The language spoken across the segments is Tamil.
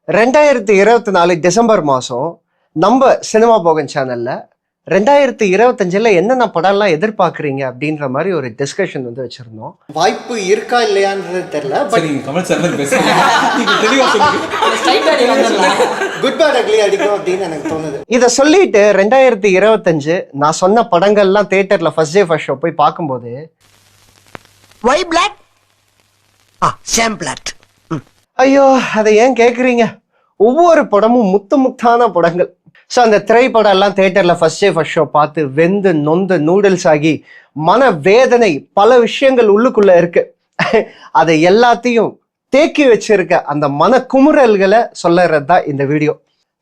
2024 டிசம்பர் மாதம் நம்ம சினிமா போகன் சேனலில் 2025 என்னென்ன படம்லாம் எதிர்பார்க்குறீங்க அப்படின்ற மாதிரி ஒரு டிஸ்கஷன் வந்து வச்சுருந்தோம். வாய்ப்பு இருக்கா இல்லையான்றது தெரியல. குட் பேட் அக்லி அடிக்கும் அப்படின்னு எனக்கு தோணுது. இதை சொல்லிட்டு 2025 நான் சொன்ன படங்கள்லாம் தியேட்டரில் ஃபர்ஸ்ட் டே ஃபர்ஸ்ட் ஷோ போய் பார்க்கும்போது ஐயோ அதை ஏன் கேட்குறீங்க, ஒவ்வொரு படமும் முத்தான படங்கள். ஸோ அந்த திரைப்படம் எல்லாம் தியேட்டரில் ஃபர்ஸ்ட் டே ஃபர்ஸ்ட் ஷோ பார்த்து வெந்து நொந்து நூடுல்ஸ் ஆகி மன வேதனை பல விஷயங்கள் உள்ளுக்குள்ளே இருக்கு. அதை எல்லாத்தையும் தேக்கி வச்சிருக்க அந்த மன குமுறல்களை சொல்லறது தான் இந்த வீடியோ.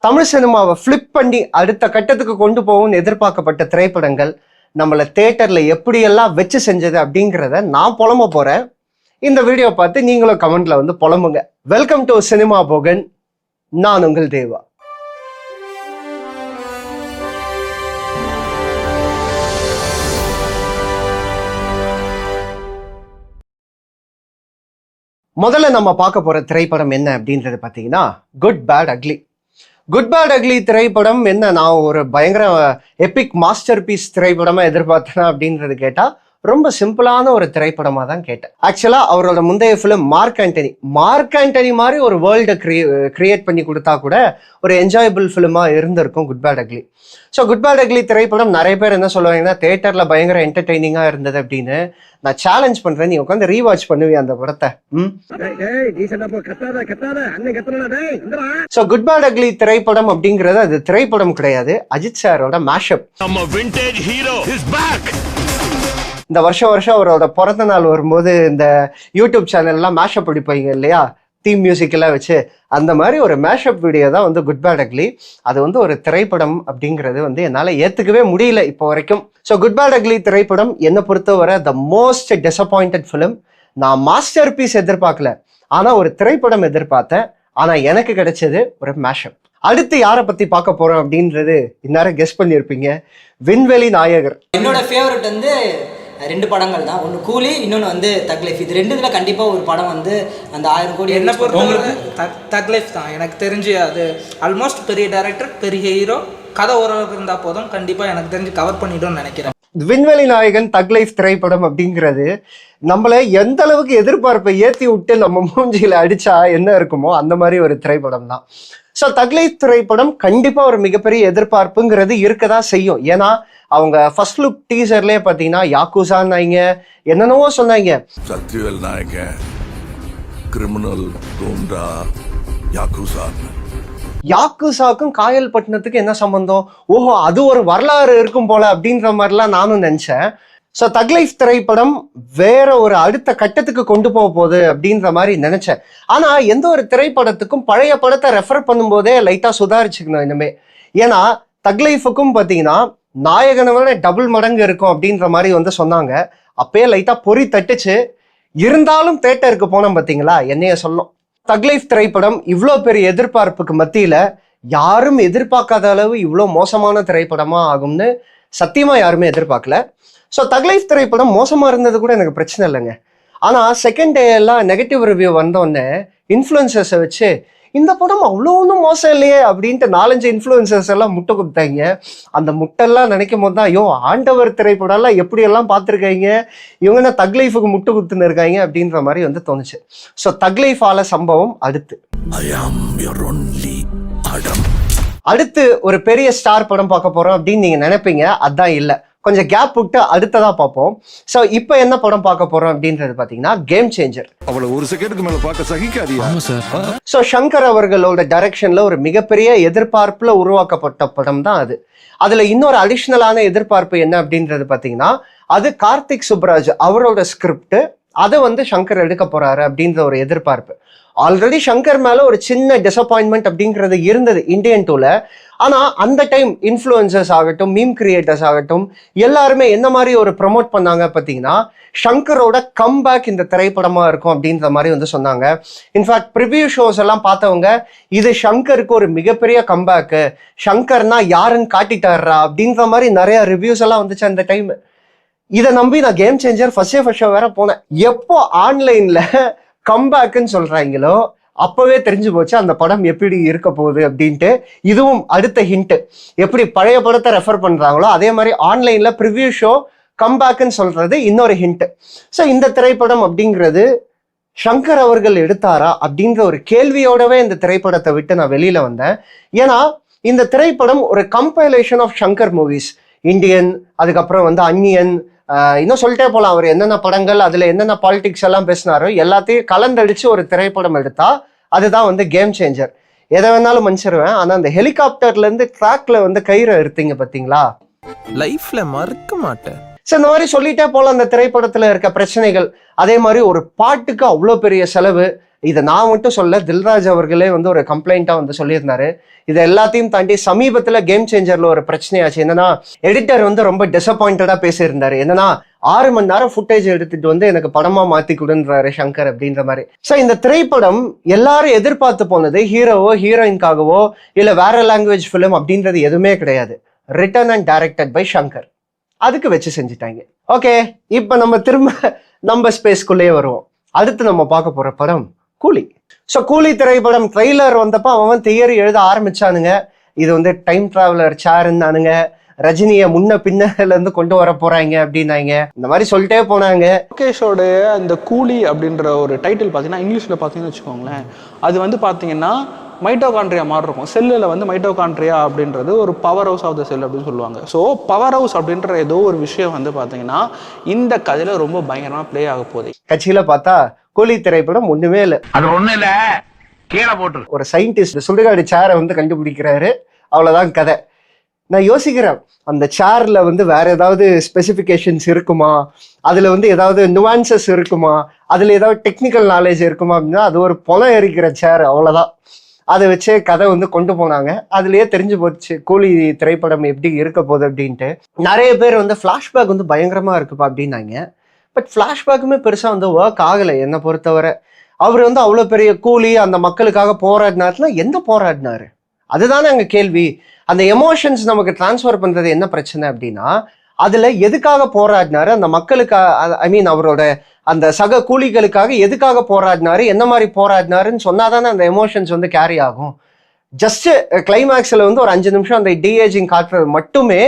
தமிழ் சினிமாவை ஃப்ளிப் பண்ணி அடுத்த கட்டத்துக்கு கொண்டு போகும்னு எதிர்பார்க்கப்பட்ட திரைப்படங்கள் நம்மளை தியேட்டரில் எப்படியெல்லாம் வச்சு செஞ்சது அப்படிங்கிறத நான் புலம்ப போகிறேன். இந்த வீடியோ பார்த்து நீங்களும் கமெண்ட்ல வந்து புலம்புங்க. வெல்கம் டு சினிமா போகன், நான் உங்கள் தேவா. முதல்ல நம்ம பார்க்க போற திரைப்படம் என்ன அப்படின்றது பார்த்தீங்கன்னா Good Bad Ugly. Good Bad Ugly திரைப்படம் என்ன, நான் ஒரு பயங்கர எபிக் மாஸ்டர் பீஸ் திரைப்படமா எதிர்பார்த்தேன் அப்படின்றது கேட்டா ரொம்ப சிம்பிளான ஒரு திரைப்படமா தான் கேட்டேன். ஆக்சுவலா அவரோட முந்தைய ஃபிலிம் மார்க் ஆண்டனி மாதிரி ஒரு வேர்ல்டை கிரியேட் பண்ணி கொடுத்தா கூட ஒரு என்ஜாயபிள் ஃபிலிமா இருந்திருக்கும் Good Bad Ugly. So Good Bad Ugly திரைப்படம் நிறைய பேர் என்ன சொல்லுவாங்கன்னா தியேட்டர்ல பயங்கர என்டர்டெய்னிங்கா இருந்தது அப்படின்னு. நான் சேலஞ்ச் பண்றேன், நீ உட்காந்து ரீவாட்ச் பண்ணுவியா அந்த படத்தை? ஸோ குட் பேட் அக்லி திரைப்படம் அப்படிங்கிறது அது திரைப்படம் கிடையாது, அஜித் சாரோட மேஷப். இந்த வருஷம் அவரோட பிறந்த நாள் வரும்போது இந்த யூடியூப் சேனல்லாம் மேஷப் பிடிப்பாங்க இல்லையா, தீம் மியூசிக் எல்லாம் வச்சு, அந்த மாதிரி ஒரு மேஷப் வீடியோ தான் வந்து குட் பேட் அக்லி. அது வந்து ஒரு திரைப்படம் அப்படிங்கிறது வந்து என்னால் ஏற்றுக்கவே முடியல இப்போ வரைக்கும். ஸோ குட் பேட் அக்லி திரைப்படம் என்னை பொறுத்தவரை த மோஸ்ட் டிசப்பாயிண்டட் ஃபிலிம். நான் மாஸ்டர் பீஸ் எதிர்பார்க்கல, ஆனால் ஒரு திரைப்படம் எதிர்பார்த்தேன். ஆனால் எனக்கு கிடைச்சது ஒரு மேஷப். அடுத்து யாரை பற்றி பார்க்க போகிறோம் அப்படின்றது இந்நேரம் கெஸ் பண்ணியிருப்பீங்க, விண்வெளி நாயகர். என்னோட ஃபேவரட் வந்து ரெண்டு படங்கள் தான், ஒன்று கூலி, இன்னொன்று வந்து தக் லைஃப். இது ரெண்டுத்துல கண்டிப்பாக ஒரு படம் வந்து அந்த 1000 கோடி. என்ன பொறுத்தவரை தக் லைஃப் தான் எனக்கு தெரிஞ்சு. அது ஆல்மோஸ்ட் பெரிய டைரக்டர், பெரிய ஹீரோ, கதை ஓரளவுக்கு இருந்தால் போதும், கண்டிப்பாக எனக்கு தெரிஞ்சு கவர் பண்ணிடும்னு நினைக்கிறேன். விண்வெளி நாயகன் தக் லைஃப் திரைப்படம் அப்படிங்கிறது நம்மளை எந்த அளவுக்கு எதிர்பார்ப்பை ஏற்றி விட்டு நம்ம மூஞ்சியில் அடிச்சா என்ன இருக்குமோ அந்த மாதிரி ஒரு திரைப்படம் தான். ஸோ தக் லைஃப் திரைப்படம் கண்டிப்பாக ஒரு மிகப்பெரிய எதிர்பார்ப்புங்கிறது இருக்கதான் செய்யும். ஏன்னா அவங்க ஃபர்ஸ்ட் லுக் டீசர்லயே பார்த்தீங்கன்னா யாக்குசான்னாங்க, என்னென்னவோ சொன்னாங்க. சத்யவேல் நாயகன், கிரிமினல், குண்டா, யாக்குசாக்கும் காயல்பட்டினத்துக்கு என்ன சம்பந்தம்? ஓஹோ, அது ஒரு வரலாறு இருக்கும் போல அப்படின்ற மாதிரிலாம் நானும் நினைச்சேன். ஸோ தக் லைஃப் திரைப்படம் வேற ஒரு அடுத்த கட்டத்துக்கு கொண்டு போக போகுது அப்படின்ற மாதிரி நினைச்சேன். ஆனா எந்த ஒரு திரைப்படத்துக்கும் பழைய படத்தை ரெஃபர் பண்ணும்போதே லைட்டா சுதாரிச்சுக்கணும் இனிமே. ஏன்னா தக் லைஃபுக்கும் பார்த்தீங்கன்னா நாயகனை விட டபுள் மடங்கு இருக்கும் அப்படின்ற மாதிரி வந்து சொன்னாங்க. அப்பயே லைட்டா பொறி தட்டுச்சு. இருந்தாலும் தியேட்டருக்கு போனோம் பார்த்தீங்களா, என்னைய சொல்லும். தக் லைஃப் திரைப்படம் இவ்வளோ பெரிய எதிர்பார்ப்புக்கு மத்தியில யாரும் எதிர்பார்க்காத அளவு இவ்வளோ மோசமான திரைப்படமா ஆகும்னு சத்தியமா யாருமே எதிர்பார்க்கல. ஸோ தக் லைஃப் திரைப்படம் மோசமா இருந்தது கூட எனக்கு பிரச்சனை இல்லைங்க. ஆனா செகண்ட் டே எல்லாம் நெகட்டிவ் ரிவ்யூ வந்தோடனே இன்ஃப்ளூயன்சர்ஸை வச்சு இந்த படம் அவ்வளோ ஒன்றும் மோசம் இல்லையே அப்படின்ட்டு 4-5 இன்ஃப்ளூயன்சர்ஸ் எல்லாம் முட்டை கொடுத்தாங்க. அந்த முட்டைலாம் நினைக்கும் போது தான், ஐயோ ஆண்டவர் திரைப்படம்லாம் எப்படியெல்லாம் பார்த்துருக்காங்க, இவங்கன்னா தக் லைஃபுக்கு முட்டை குத்துன்னு இருக்காங்க அப்படின்ற மாதிரி வந்து தோணுச்சு. ஸோ தக் லைஃப் ஆல சம்பவம் அடுத்து ஒரு பெரிய ஸ்டார் படம் பார்க்க போறோம் அப்படின்னு நீங்க நினைப்பீங்க. அதான் இல்லை, கொஞ்சம் கேப் விட்டு அடுத்ததா பார்ப்போம். ஸோ இப்போ என்ன படம் பார்க்க போறோம் அப்படின்றது பார்த்தீங்கன்னா கேம் சேஞ்சர். அவளை ஒரு செகண்டுக்கு மேல பார்க்க சகிக்காதியா? ஸோ சங்கர் அவர்களோட டைரக்ஷன்ல ஒரு மிகப்பெரிய எதிர்பார்ப்புல உருவாக்கப்பட்ட படம் தான் அது. அதுல இன்னொரு அடிஷ்னலான எதிர்பார்ப்பு என்ன அப்படின்றது பார்த்தீங்கன்னா அது கார்த்திக் சுப்ராஜ் அவரோட ஸ்கிரிப்ட், அதை வந்து சங்கர் எடுக்க போறாரு அப்படின்ற ஒரு எதிர்பார்ப்பு. ஆல்ரெடி சங்கர் மேல ஒரு சின்ன டிசப்பாயின்மெண்ட் அப்படிங்கிறது இருந்தது இந்தியன் 2ல. ஆனா அந்த டைம் இன்ஃப்ளூயன்சர்ஸ் ஆகட்டும், மீம் கிரியேட்டர்ஸ் ஆகட்டும், எல்லாருமே என்ன மாதிரி ஒரு ப்ரமோட் பண்ணாங்க பார்த்தீங்கன்னா ஷங்கரோட கம்பேக் இந்த திரைப்படமா இருக்கும் அப்படின்ற மாதிரி வந்து சொன்னாங்க. இன்ஃபேக்ட் ப்ரிவியூ ஷோஸ் எல்லாம் பார்த்தவங்க இது ஷங்கருக்கு ஒரு மிகப்பெரிய கம்பேக்கு, ஷங்கர்னா யாருன்னு காட்டிட்டாரா அப்படின்ற மாதிரி நிறைய ரிவ்யூஸ் எல்லாம் வந்துச்சு அந்த டைம். இதை நம்பி நான் கேம் சேஞ்சர் ஃபர்ஸ்ட் ஷோ வேற போனேன். எப்போ ஆன்லைன்ல கம்பேக்குன்னு சொல்றாங்களோ அப்பவே தெரிஞ்சு போச்சு அந்த படம் எப்படி இருக்க போகுது அப்படின்ட்டு. இதுவும் அடுத்த ஹிண்ட். எப்படி பழைய படத்தை ரெஃபர் பண்றாங்களோ அதே மாதிரி ஆன்லைன்ல ப்ரிவ்யூ ஷோ கம்பேக்னு சொல்றது இன்னொரு ஹிண்ட். ஸோ இந்த திரைப்படம் அப்படிங்கிறது சங்கர் அவர்கள் எடுத்தாரா அப்படின்ற ஒரு கேள்வியோடவே இந்த திரைப்படத்தை விட்டு நான் வெளியில வந்தேன். ஏன்னா இந்த திரைப்படம் ஒரு compilation of Shankar movies, Indian, அதுக்கப்புறம் வந்து அந்நியன், இன்னும் சொல்லிட்டே போகலாம். அவர் என்னென்ன படங்கள் அதுல என்னென்ன பாலிடிக்ஸ் எல்லாம் பேசினாரோ எல்லாத்தையும் கலந்தடிச்சு ஒரு திரைப்படம் எடுத்தா அதுதான் வந்து கேம் சேஞ்சர். எதை வேணாலும் மன்னிச்சிருவேன், ஆனா அந்த ஹெலிகாப்டர்ல இருந்து ட்ராக்ல வந்து கயிறை எடுத்தீங்க பாத்தீங்களா, லைஃப்ல மறக்க மாட்டேன். ஸோ இந்த மாதிரி சொல்லிட்டே போல அந்த திரைப்படத்துல இருக்க பிரச்சனைகள். அதே மாதிரி ஒரு பாட்டுக்கு அவ்வளோ பெரிய செலவு. இதை நான் மட்டும் சொல்ல, தில்ராஜ் அவர்களே வந்து ஒரு கம்ப்ளைண்டா வந்து சொல்லியிருந்தாரு. இது எல்லாத்தையும் தாண்டி சமீபத்துல கேம் சேஞ்சர்ல ஒரு பிரச்சனையாச்சு. என்னன்னா எடிட்டர் வந்து ரொம்ப டிசப்பாயிண்டடா பேசியிருந்தாரு. என்னன்னா 6 மணி நேரம் ஃபுட்டேஜ் எடுத்துட்டு வந்து எனக்கு படமா மாத்தி கொடுன்றாரு சங்கர் அப்படின்ற மாதிரி. ஸோ இந்த திரைப்படம் எல்லாரும் எதிர்பார்த்து போனது ஹீரோவோ ஹீரோயின்காகவோ இல்ல வேற லாங்குவேஜ் ஃபிலிம் அப்படின்றது எதுவுமே கிடையாது. Written and directed by Shankar. அதுக்கு வச்சு செஞ்சுட்டாங்க. ஓகே, இப்ப நம்ம திரும்ப நம்ம ஸ்பேஸ்க்குள்ளேயே வருவோம். அடுத்து நம்ம பார்க்க போற படம் கூலி. ஸோ கூலி திரைப்படம் ட்ரெய்லர் வந்தப்ப அவன் தியரி எழுத ஆரம்பிச்சானுங்க. இது வந்து டைம் டிராவலர் சேருன்னானுங்க, ரஜினியை முன்ன பின்னல இருந்து கொண்டு வர போறாங்க அப்படின்னாங்க. இந்த மாதிரி சொல்லிட்டே போனாங்க. முகேஷோட அந்த கூலி அப்படின்ற ஒரு டைட்டில் பார்த்தீங்கன்னா இங்கிலீஷில் பார்த்தீங்கன்னு வச்சுக்கோங்களேன், அது வந்து பார்த்தீங்கன்னா மைட்டோகாண்ட்ரியா மாதிரி இருக்கும். செல்லில் வந்து மைட்டோகாண்ட்ரியா அப்படின்றது ஒரு பவர் ஹவுஸ் ஆஃப் த செல் அப்படின்னு சொல்லுவாங்க. ஸோ பவர் ஹவுஸ் அப்படின்ற ஏதோ ஒரு விஷயம் வந்து பார்த்தீங்கன்னா இந்த கதையில் ரொம்ப பயங்கரமாக ப்ளே ஆக போகுது. கட்சியில பார்த்தா கூலி திரைப்படம் ஒண்ணுமே இல்லை. அது ஒண்ணு இல்ல, கீழே போட்டு ஒரு சயின்டிஸ்ட் சுடுகாடு சேரை வந்து கண்டுபிடிக்கிறாரு, அவ்வளவுதான் கதை. நான் யோசிக்கிறேன், அந்த சேர்ல வந்து வேற ஏதாவது ஸ்பெசிஃபிகேஷன்ஸ் இருக்குமா, அதுல வந்து ஏதாவது நுவான்சஸ் இருக்குமா, அதுல ஏதாவது டெக்னிக்கல் நாலேஜ் இருக்குமா அப்படின்னா அது ஒரு பொலம் எரிக்கிற சேர், அவ்வளவுதான். அதை வச்சே கதை வந்து கொண்டு போனாங்க. அதுலயே தெரிஞ்சு போச்சு கூலி திரைப்படம் எப்படி இருக்க போகுது அப்படின்ட்டு. நிறைய பேர் வந்து ஃபிளாஷ்பேக் வந்து பயங்கரமா இருக்குப்பா அப்படின்னாங்க. பட் ஃபிளாஷ்பேக்குமே பெருசா வந்து ஒர்க் ஆகலை என்னை பொறுத்தவரை. அவர் வந்து அவ்வளோ பெரிய கூலி அந்த மக்களுக்காக போராடினாருன்னா எந்த போராடினாரு, அதுதானே அங்கே கேள்வி. அந்த எமோஷன்ஸ் நமக்கு டிரான்ஸ்ஃபர் பண்றது என்ன பிரச்சனை அப்படின்னா, அதுல எதுக்காக போராடினாரு, அந்த மக்களுக்காக, ஐ மீன் அவரோட அந்த சக கூலிகளுக்காக எதுக்காக போராடினாரு, என்ன மாதிரி போராடினாருன்னு சொன்னாதானே அந்த எமோஷன்ஸ் வந்து கேரி ஆகும். ஜஸ்ட் கிளைமேக்ஸ்ல வந்து ஒரு 5 நிமிஷம் அந்த டிஏஜிங் காட்டுறது மட்டுமே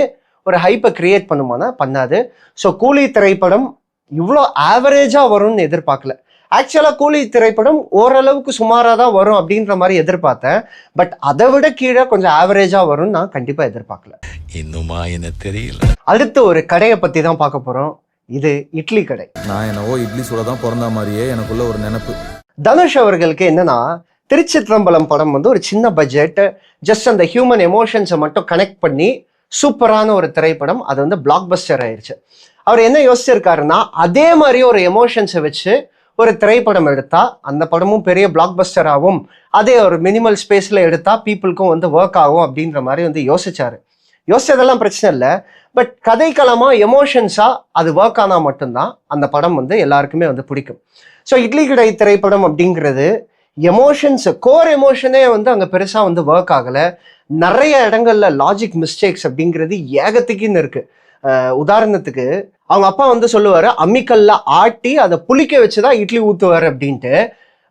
ஒரு ஹைப்பை கிரியேட் பண்ணுமானா பண்ணாது. ஸோ கூலி திரைப்படம் இவ்வளோ ஆவரேஜா வரும்னு எதிர்பார்க்கல. ஆக்சுவலா கூலி திரைப்படம் ஓரளவுக்கு சுமாராக தான் வரும் அப்படின்ற மாதிரி எதிர்பார்த்தேன். பட் அதை விட கீழே கொஞ்சம் ஆவரேஜா வரும்னு நான் கண்டிப்பா எதிர்பார்க்கல. இன்னுமா என்ன தெரியல. அடுத்து ஒரு கடையை பத்தி தான் பார்க்க போறோம். இது இட்லி கடை. நான் என்னவோ இட்லி சூட தான் பிறந்த மாதிரியே எனக்குள்ள ஒரு நினைப்பு. தனுஷ் அவர்களுக்கு என்னன்னா, திருச்சிற்றம்பலம் படம் வந்து ஒரு சின்ன பட்ஜெட், ஜஸ்ட் அந்த ஹியூமன் எமோஷன்ஸை மட்டும் கனெக்ட் பண்ணி சூப்பரான ஒரு திரைப்படம். அது வந்து பிளாக் பஸ்டர் ஆயிடுச்சு. அவர் என்ன யோசிச்சிருக்காருன்னா, அதே மாதிரி ஒரு எமோஷன்ஸை வச்சு ஒரு திரைப்படம் எடுத்தா அந்த படமும் பெரிய பிளாக் பஸ்டர் ஆகும், அதே ஒரு மினிமல் ஸ்பேஸ்ல எடுத்தா பீப்புளுக்கும் வந்து ஒர்க் ஆகும் அப்படின்ற மாதிரி வந்து யோசிச்சாரு. யோசிச்சதெல்லாம் பிரச்சனை இல்லை. பட் கதைக்களமா எமோஷன்ஸா அது ஒர்க் ஆனா மட்டும்தான் அந்த படம் வந்து எல்லாருக்குமே வந்து பிடிக்கும். ஸோ இட்லி கடை திரைப்படம் அப்படிங்கிறது எமோஷன்ஸ், கோர் எமோஷனே வந்து அங்கே பெருசா வந்து ஒர்க் ஆகலை. நிறைய இடங்கள்ல லாஜிக் மிஸ்டேக்ஸ் அப்படிங்கிறது ஏகத்துக்குன்னு இருக்கு. உதாரணத்துக்கு அவங்க அப்பா வந்து சொல்லுவாரு, அம்மிக்கல்ல ஆட்டி அதை புளிக்க வச்சுதான் இட்லி ஊத்துவாரு அப்படின்ட்டு.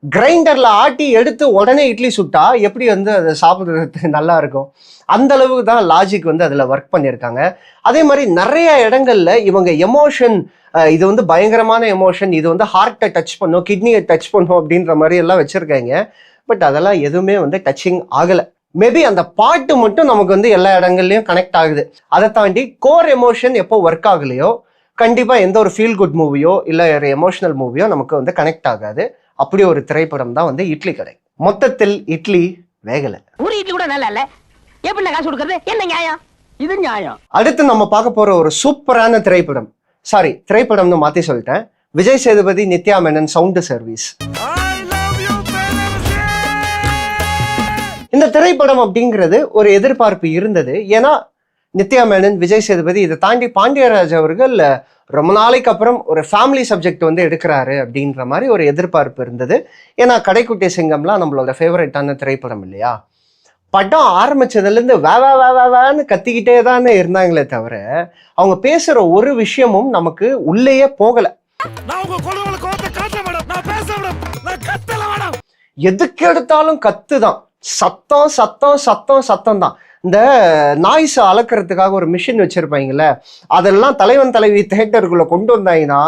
கிரைண்டர்ல ஆட்டி எடுத்து உடனே இட்லி சுட்டா எப்படி வந்து அதை சாப்பிடுறதுக்கு நல்லா இருக்கும். அந்த அளவுக்கு தான் லாஜிக் வந்து அதுல ஒர்க் பண்ணியிருக்காங்க. அதே மாதிரி நிறைய இடங்கள்ல இவங்க எமோஷன், இது வந்து பயங்கரமான எமோஷன், இது வந்து ஹார்ட்டை டச் பண்ணும், கிட்னியை டச் பண்ணும் அப்படின்ற மாதிரி எல்லாம் வச்சிருக்காங்க. பட் அதெல்லாம் எதுவுமே வந்து டச்சிங் ஆகலை. மேபி அந்த பாட்டு மட்டும் நமக்கு வந்து எல்லா இடங்கள்லயும் கனெக்ட் ஆகுது. அதை தாண்டி கோர் எமோஷன் எப்போ ஒர்க் ஆகலையோ கண்டிப்பா எந்த ஒரு ஃபீல் குட் மூவியோ இல்ல ஒரு எமோஷனல் மூவியோ நமக்கு வந்து கனெக்ட் ஆகாது. அப்படி ஒரு திரைப்படம் தான் வந்து இட்லி கடை. மொத்தத்தில் இட்லி வேகலை. ஒரு இட்லி கூட நல்லா இல்ல, எப்படி காசு கொடுக்கறது, என்ன நியாயம் இது? நியாயம். அடுத்து நம்ம பார்க்க போற ஒரு சூப்பரான திரைப்படம், சாரி திரைப்படம்னு மாத்தி சொல்லிட்டேன், விஜய் சேதுபதி நித்யா மேனன் சவுண்ட் சர்வீஸ். இந்த திரைப்படம் அப்படிங்கிறது ஒரு எதிர்பார்ப்பு இருந்தது. ஏன்னா நித்யா மேனன், விஜய் சேதுபதி, இதை தாண்டி பாண்டியராஜ் அவர்கள் ரொம்ப நாளைக்கு அப்புறம் ஒரு ஃபேமிலி சப்ஜெக்ட் வந்து எடுக்கிறாரு அப்படின்ற மாதிரி ஒரு எதிர்பார்ப்பு இருந்தது. ஏன்னா கடைக்குட்டி சிங்கம்லாம் நம்மளோட ஃபேவரட்டான திரைப்படம் இல்லையா. படம் ஆரம்பிச்சதுலேருந்து வேன்னு கத்திக்கிட்டே தானே இருந்தாங்களே தவிர அவங்க பேசுற ஒரு விஷயமும் நமக்கு உள்ளேயே போகலை. எதுக்கு எடுத்தாலும் கத்து தான், சத்தம் சத்தம் சத்தம் சத்தம் தான். இந்த நாய்ஸ் அளக்கிறதுக்காக ஒரு மிஷின் வச்சிருப்பாங்கல்ல, அதெல்லாம் தலைவன் தலைவி தியேட்டருக்குள்ள கொண்டு வந்தாங்கன்னா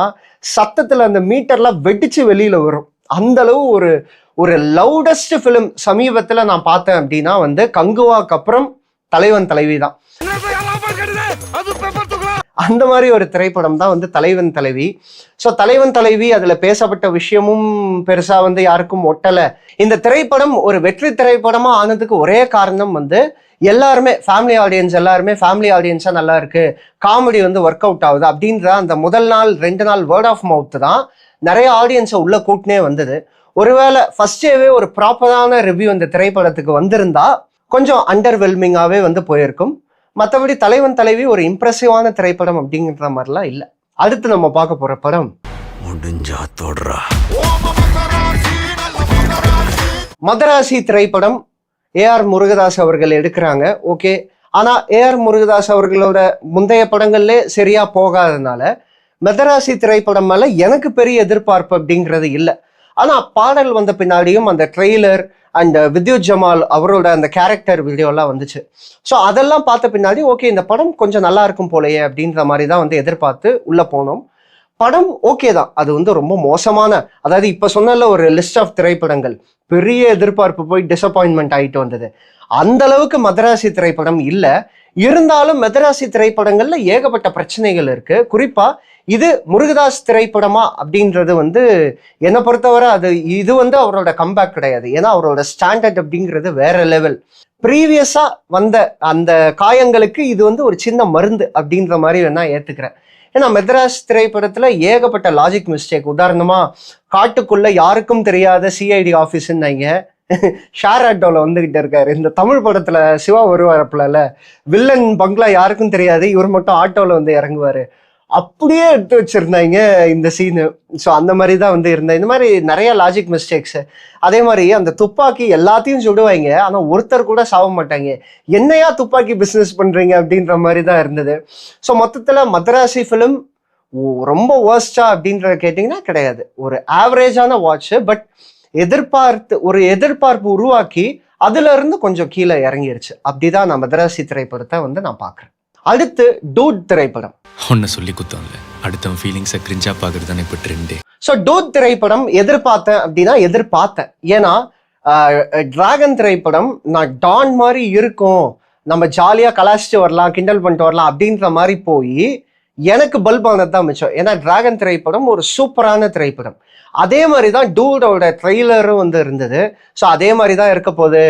சத்தத்துல அந்த மீட்டர்லாம் வெடிச்சு வெளியில வரும். அந்த அளவு ஒரு லவுடஸ்ட் ஃபிலிம் சமீபத்துல நான் பார்த்தேன் அப்படின்னா வந்து கங்குவாக்கு அப்புறம் தலைவன் தலைவி தான். அந்த மாதிரி ஒரு திரைப்படம் தான் வந்து தலைவன் தலைவி. ஸோ தலைவன் தலைவி அதுல பேசப்பட்ட விஷயமும் பெருசா வந்து யாருக்கும் ஒட்டலை. இந்த திரைப்படம் ஒரு வெற்றி திரைப்படமா ஆனதுக்கு ஒரே காரணம் வந்து எல்லாருமே ஃபேமிலி ஆடியன்ஸா நல்லா இருக்கு, காமெடி வந்து ஒர்க் அவுட் ஆகுது அப்படின்ற அந்த முதல் நாள் 2 நாள் வேர்ட் ஆஃப் மவுத் தான் நிறைய ஆடியன்ஸை உள்ள கூட்டினே வந்தது. ஒருவேளை ஃபர்ஸ்ட் டேவே ஒரு ப்ராப்பரான ரிவ்யூ இந்த திரைப்படத்துக்கு வந்திருந்தா கொஞ்சம் அண்டர்வெல்மிங்காவே வந்து போயிருக்கும். மற்றபடி தலைவன் தலைவி ஒரு இம்ப்ரெசிவான திரைப்படம் அப்படிங்கிற மாதிரிலாம் இல்லை. அடுத்து நம்ம பார்க்க போற படம் முடிஞ்சா தோடுறா மதராசி திரைப்படம். ஏஆர் முருகதாஸ் அவர்கள் எடுக்கிறாங்க, ஓகே. ஆனா ஏஆர் முருகதாஸ் அவர்களோட முந்தைய படங்கள்லே சரியா போகாததுனால மதராசி திரைப்படம் மேல எனக்கு பெரிய எதிர்பார்ப்பு அப்படிங்கிறது இல்லை. ஆனா பாடல் வந்த பின்னாடியும் அந்த ட்ரெய்லர் அண்ட் வித்யுத் ஜமால் அவரோட அந்த கேரக்டர் வீடியோலாம் வந்துச்சு. ஸோ அதெல்லாம் பார்த்த பின்னாடி ஓகே இந்த படம் கொஞ்சம் நல்லா இருக்கும் போலையே அப்படின்ற மாதிரி தான் வந்து எதிர்பார்த்து உள்ள போனோம். படம் ஓகே தான், அது வந்து ரொம்ப மோசமான, அதாவது இப்ப சொன்னல ஒரு லிஸ்ட் ஆஃப் திரைப்படங்கள் பெரிய எதிர்பார்ப்பு போய் டிசப்பாயின்மெண்ட் ஆகிட்டு வந்தது. அந்த அளவுக்கு மதராசி திரைப்படம் இல்லை. இருந்தாலும் மதராசி திரைப்படங்கள்ல ஏகப்பட்ட பிரச்சனைகள் இருக்கு. குறிப்பா இது முருகதாஸ் திரைப்படமா அப்படின்றது வந்து என்னை பொறுத்தவரை இது வந்து அவரோட கம்பேக் கிடையாது. ஏன்னா அவரோட ஸ்டாண்டர்ட் அப்படிங்கிறது வேற லெவல். ப்ரீவியஸா வந்த அந்த காயங்களுக்கு இது வந்து ஒரு சின்ன மருந்து அப்படின்ற மாதிரி வேணா ஏத்துக்கிறேன். ஏன்னா மெட்ராஸ் திரைப்படத்துல ஏகப்பட்ட லாஜிக் மிஸ்டேக். உதாரணமா காட்டுக்குள்ள யாருக்கும் தெரியாத சிஐடி ஆஃபீஸ்ன்னு ஷேர் ஆட்டோல வந்துகிட்டு இருக்காரு. இந்த தமிழ் படத்துல சிவா வருவாரப்புல வில்லன் பங்களா யாருக்கும் தெரியாது, இவர் மட்டும் ஆட்டோல வந்து இறங்குவாரு. அப்படியே எடுத்து வச்சிருந்தாங்க இந்த சீனு. ஸோ அந்த மாதிரி தான் வந்து இருந்தேன். இந்த மாதிரி நிறைய லாஜிக் மிஸ்டேக்ஸ். அதே மாதிரி அந்த துப்பாக்கி எல்லாத்தையும் சுடுவாங்க, ஆனா ஒருத்தர் கூட சாக மாட்டாங்க. என்னையா துப்பாக்கி பிஸ்னஸ் பண்றீங்க அப்படின்ற மாதிரி தான் இருந்தது. ஸோ மொத்தத்துல மதராசி ஃபிலிம் ரொம்ப வேர்ஸ்டா அப்படின்றத கேட்டிங்கன்னா கிடையாது, ஒரு ஆவரேஜான வாட்ச். பட் எதிர்பார்ப்பு உருவாக்கி அதுல இருந்து கொஞ்சம் கீழே இறங்கிருச்சு. அப்படிதான் நான் மதராசி திரைப்படத்தை வந்து நான் பார்க்குறேன். அடுத்து டூட் திரைப்படம். ஒன்னு சொல்லி குத்தம்ல அடுத்தவன் ஃபீலிங்ஸை கிரிஞ்சா பாக்குறது தானே இப்போ ட்ரெண்டே. ஸோ டூட் திரைப்படம் எதிர்பார்த்தேன். ஏன்னா டிராகன் திரைப்படம் நான் டான் மாதிரி இருக்கும், நம்ம ஜாலியா கலாச்சிட்டு வரலாம், கிண்டல் பண்ணிட்டு வரலாம் அப்படின்ற மாதிரி போய் எனக்கு பல்பானது தான் மிச்சம். ஏன்னா டிராகன் திரைப்படம் ஒரு சூப்பரான திரைப்படம். அதே மாதிரி தான் டூடோட ட்ரெய்லரும் வந்து இருந்தது. ஸோ அதே மாதிரி தான் இருக்க போது,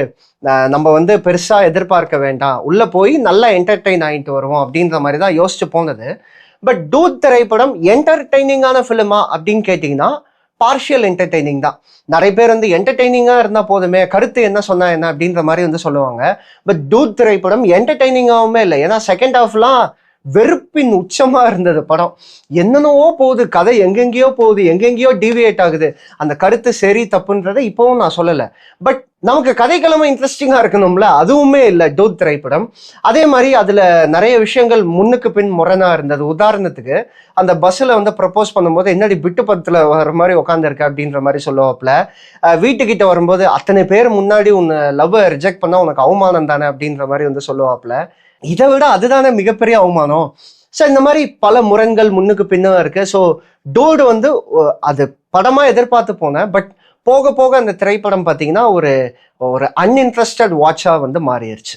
நம்ம வந்து பெருசா எதிர்பார்க்க வேண்டாம், உள்ள போய் நல்லா என்டர்டெயின் ஆகிட்டு வருவோம் அப்படின்ற மாதிரி தான் யோசிச்சு போனது. பட் டூட் திரைப்படம் என்டர்டெய்னிங்கான ஃபிலிமா அப்படின்னு கேட்டிங்கன்னா பார்ஷியல் என்டர்டெய்னிங் தான். நிறைய பேர் வந்து என்டர்டெய்னிங்காக இருந்தால் போதுமே, கருத்து என்ன சொன்னா என்ன அப்படின்ற மாதிரி வந்து சொல்லுவாங்க. பட் டூட் திரைப்படம் என்டர்டெய்னிங்காகவுமே இல்லை. ஏன்னா செகண்ட் ஹாஃப்லாம் வெறுப்பின் உச்சமா இருந்தது படம். என்னென்னவோ போகுது, கதை எங்கெங்கேயோ போகுது, எங்கெங்கேயோ டீவியேட் ஆகுது. அந்த கருத்து சரி தப்புன்றதை இப்பவும் நான் சொல்லலை. பட் நமக்கு கதைக்கிழமை இன்ட்ரெஸ்டிங்கா இருக்கணும்ல, அதுவுமே இல்லை டூட் திரைப்படம். அதே மாதிரி அதுல நிறைய விஷயங்கள் முன்னுக்கு பின் முரணா இருந்தது. உதாரணத்துக்கு அந்த பஸ்ஸில் வந்து ப்ரப்போஸ் பண்ணும்போது என்னடி பிட்டு பத்துல வர மாதிரி உட்காந்துருக்க அப்படின்ற மாதிரி சொல்லுவாப்புல. வீட்டுக்கிட்ட வரும்போது அத்தனை பேர் முன்னாடி உன்னை லவ் ரிஜெக்ட் பண்ணா உனக்கு அவமானம் தானே அப்படின்ற மாதிரி வந்து சொல்லுவாப்புல. இதை விட அதுதானே மிகப்பெரிய அவமானம். ஸோ இந்த மாதிரி பல முரண்கள் முன்னுக்கு பின்னும் இருக்கு. ஸோ டூட் வந்து அது படமா எதிர்பார்த்து போனேன். பட் போக போக அந்த திரைப்படம் பார்த்தீங்கன்னா ஒரு அன்இன்ட்ரெஸ்டட் வாட்சா வந்து மாறிடுச்சு.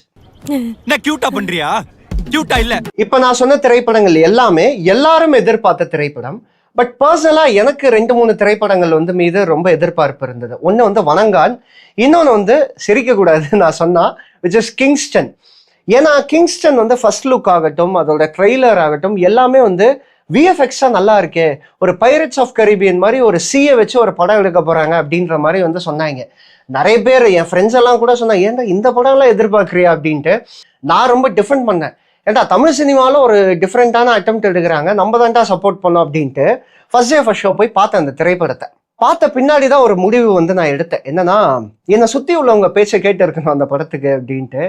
இப்ப நான் சொன்ன திரைப்படங்கள் எல்லாமே எல்லாரும் எதிர்பார்த்த திரைப்படம். பட் பர்சனலா எனக்கு 2-3 திரைப்படங்கள் வந்து மீது ரொம்ப எதிர்பார்ப்பு இருந்தது. ஒன்று வந்து வணங்கான், இன்னொன்று வந்து சிரிக்க கூடாது நான் சொன்னா விச் இஸ் கிங்ஸ்டன். ஏன்னா கிங்ஸ்டன் வந்து ஃபர்ஸ்ட் லுக் ஆகட்டும், அதோட ட்ரெய்லர் ஆகட்டும், எல்லாமே வந்து விஎஃப்எக்ஸா நல்லா இருக்கே, ஒரு பைரட்ஸ் ஆஃப் கரீபியன் மாதிரி ஒரு சீயை வச்சு ஒரு படம் எடுக்க போறாங்க அப்படின்ற மாதிரி வந்து சொன்னாங்க. நிறைய பேர் என் ஃப்ரெண்ட்ஸ் எல்லாம் கூட சொன்னாங்க, ஏன்டா இந்த படம்லாம் எதிர்பார்க்குறியா அப்படின்ட்டு. நான் ரொம்ப டிஃபெண்ட் பண்ணேன். ஏன்டா தமிழ் சினிமாவில் ஒரு டிஃப்ரெண்டான அட்டெம்ப்ட் எடுக்கிறாங்க, நம்ம தான்டா சப்போர்ட் பண்ணோம் அப்படின்ட்டு ஃபர்ஸ்ட் டே ஃபர்ஸ்ட் ஷோ போய் பார்த்தேன். அந்த திரைப்படத்தை பார்த்த பின்னாடி தான் ஒரு முடிவு வந்து நான் எடுத்தேன். என்னன்னா, என்னை சுற்றி உள்ளவங்க பேச்சை கேட்டு இருக்கணும் அந்த படத்துக்கு அப்படின்ட்டு.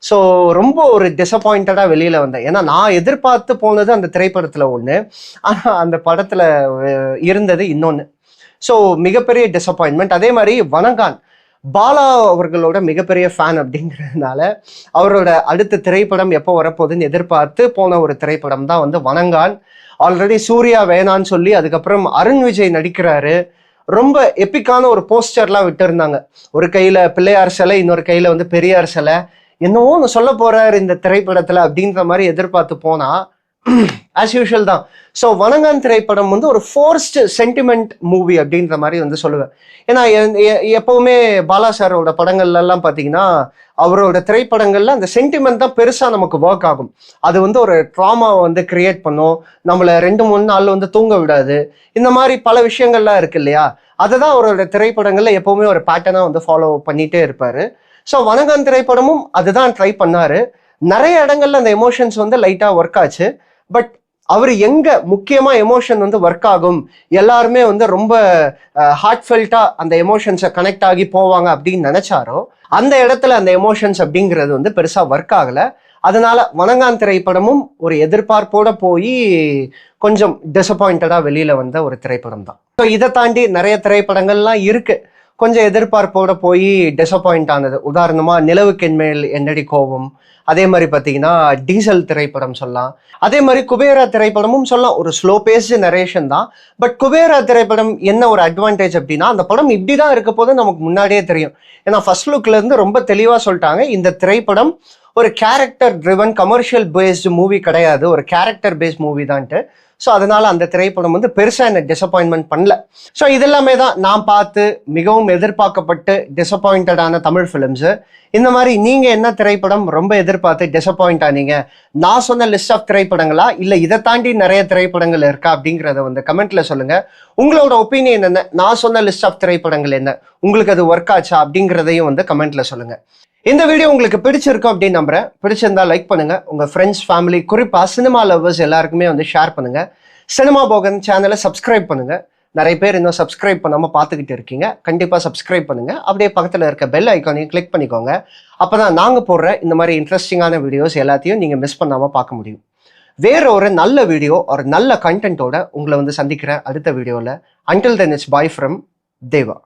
ஸோ ரொம்ப ஒரு டிசப்பாயிண்டடாக வெளியில் வந்தேன். ஏன்னா நான் எதிர்பார்த்து போனது அந்த திரைப்படத்தில் ஒன்று, ஆனால் அந்த படத்தில் இருந்தது இன்னொன்று. ஸோ மிகப்பெரிய டிசப்பாயின்மெண்ட். அதே மாதிரி வணங்கான் பாலா அவர்களோட மிகப்பெரிய ஃபேன் அப்படிங்கிறதுனால அவரோட அடுத்த திரைப்படம் எப்போ வரப்போகுதுன்னு எதிர்பார்த்து போன ஒரு திரைப்படம் தான் வந்து வணங்கான். ஆல்ரெடி சூர்யா வேணான்னு சொல்லி அதுக்கப்புறம் அருண் விஜய் நடிக்கிறாரு. ரொம்ப எப்பிக்கான ஒரு போஸ்டர்லாம் விட்டுருந்தாங்க. ஒரு கையில பிள்ளையார் சிலை, இன்னொரு கையில வந்து பெரியார் சிலை, என்னவோ ஒன்று சொல்ல போறாரு இந்த திரைப்படத்துல அப்படின்ற மாதிரி எதிர்பார்த்து போனா ஆஸ் யூஷுவல் தான். ஸோ வணங்கான் திரைப்படம் வந்து ஒரு ஃபோர்ஸ்டு சென்டிமெண்ட் மூவி அப்படின்ற மாதிரி வந்து சொல்லுவேன். ஏன்னா எப்பவுமே பாலா சாரோட படங்கள்லாம் பார்த்தீங்கன்னா அவரோட திரைப்படங்கள்ல அந்த சென்டிமெண்ட் தான் பெருசாக நமக்கு ஒர்க் ஆகும். அது வந்து ஒரு ட்ராமாவை வந்து கிரியேட் பண்ணும், நம்மளை 2-3 நாள் வந்து தூங்க விடாது. இந்த மாதிரி பல விஷயங்கள்லாம் இருக்கு இல்லையா, அதை தான் அவரோட திரைப்படங்கள்ல எப்பவுமே ஒரு பேட்டர்னாக வந்து ஃபாலோ பண்ணிட்டே இருப்பாரு. ஸோ வணங்கான் திரைப்படமும் அதுதான் ட்ரை பண்ணாரு. நிறைய இடங்கள்ல அந்த எமோஷன்ஸ் வந்து லைட்டாக ஒர்க் ஆச்சு. பட் அவர் எங்க முக்கியமா எமோஷன் வந்து ஒர்க் ஆகும், எல்லாருமே வந்து ரொம்ப ஹார்ட்ஃபெல்ட்டா அந்த எமோஷன்ஸை கனெக்ட் ஆகி போவாங்க அப்படின்னு நினைச்சாரோ அந்த இடத்துல அந்த எமோஷன்ஸ் அப்படிங்கிறது வந்து பெருசா ஒர்க் ஆகல. அதனால வணங்கான் திரைப்படமும் ஒரு எதிர்பார்ப்போட போய் கொஞ்சம் டிசப்பாயிண்டடா வெளியில வந்த ஒரு திரைப்படம் தான். ஸோ இதை தாண்டி நிறைய திரைப்படங்கள்லாம் இருக்கு கொஞ்சம் எதிர்பார்ப்போட போய் டிசப்பாயிண்ட் ஆனது. உதாரணமா நிலவுக்கென் மேல் என்னடி கோபம், அதே மாதிரி பார்த்தீங்கன்னா டீசல் திரைப்படம் சொல்லலாம், அதே மாதிரி குபேரா திரைப்படமும் சொல்லலாம். ஒரு ஸ்லோ பேஸ்டு நரேஷன் தான். பட் குபேரா திரைப்படம் என்ன ஒரு அட்வான்டேஜ் அப்படின்னா அந்த படம் இப்படி தான் இருக்க போது நமக்கு முன்னாடியே தெரியும். ஏன்னா ஃபர்ஸ்ட் லுக்ல இருந்து ரொம்ப தெளிவாக சொல்லிட்டாங்க இந்த திரைப்படம் ஒரு character driven commercial based movie கிடையாது, ஒரு கேரக்டர் பேஸ்ட் மூவி தான்ட்டு. ஸோ அதனால அந்த திரைப்படம் வந்து பெருசாக என்ன டிசப்பாயின்மெண்ட் பண்ணல. ஸோ இதெல்லாமே தான் நான் பார்த்து மிகவும் எதிர்பார்க்கப்பட்டு டிசப்பாயிண்டடான தமிழ் ஃபிலிம்ஸு. இந்த மாதிரி நீங்கள் என்ன திரைப்படம் ரொம்ப எதிர்பார்த்து டிசப்பாயிண்ட் ஆனீங்க, நான் சொன்ன லிஸ்ட் ஆஃப் திரைப்படங்களா இல்லை இதை தாண்டி நிறைய திரைப்படங்கள் இருக்கா அப்படிங்கிறத வந்து கமெண்ட்ல சொல்லுங்க. உங்களோட ஒப்பீனியன் என்ன, நான் சொன்ன லிஸ்ட் ஆஃப் திரைப்படங்கள் என்ன, உங்களுக்கு அது ஒர்க் ஆச்சா அப்படிங்கிறதையும் வந்து கமெண்ட்ல சொல்லுங்க. இந்த வீடியோ உங்களுக்கு பிடிச்சிருக்கும் அப்படின்னு நம்புறேன். பிடிச்சிருந்தா லைக் பண்ணுங்க, உங்க ஃப்ரெண்ட்ஸ் ஃபேமிலி குறிப்பா சினிமா லவ்வர்ஸ் எல்லாருக்குமே வந்து ஷேர் பண்ணுங்க. சினிமா போகன் சேனலை சப்ஸ்கிரைப் பண்ணுங்க. நிறைய பேர் இன்னும் சப்ஸ்கிரைப் பண்ணாம பார்த்துக்கிட்டு இருக்கீங்க, கண்டிப்பா சப்ஸ்கிரைப் பண்ணுங்க. அப்படியே பக்கத்துல இருக்க பெல் ஐக்கானையும் கிளிக் பண்ணிக்கோங்க. அப்பதான் நாங்க போடுற இந்த மாதிரி இன்ட்ரெஸ்டிங்கான வீடியோஸ் எல்லாத்தையும் நீங்க மிஸ் பண்ணாம பார்க்க முடியும். வேற ஒரு நல்ல வீடியோ ஒரு நல்ல கண்டென்ட்டோட உங்களை வந்து சந்திக்கிறேன் அடுத்த வீடியோல. Until then it's bye from Deva.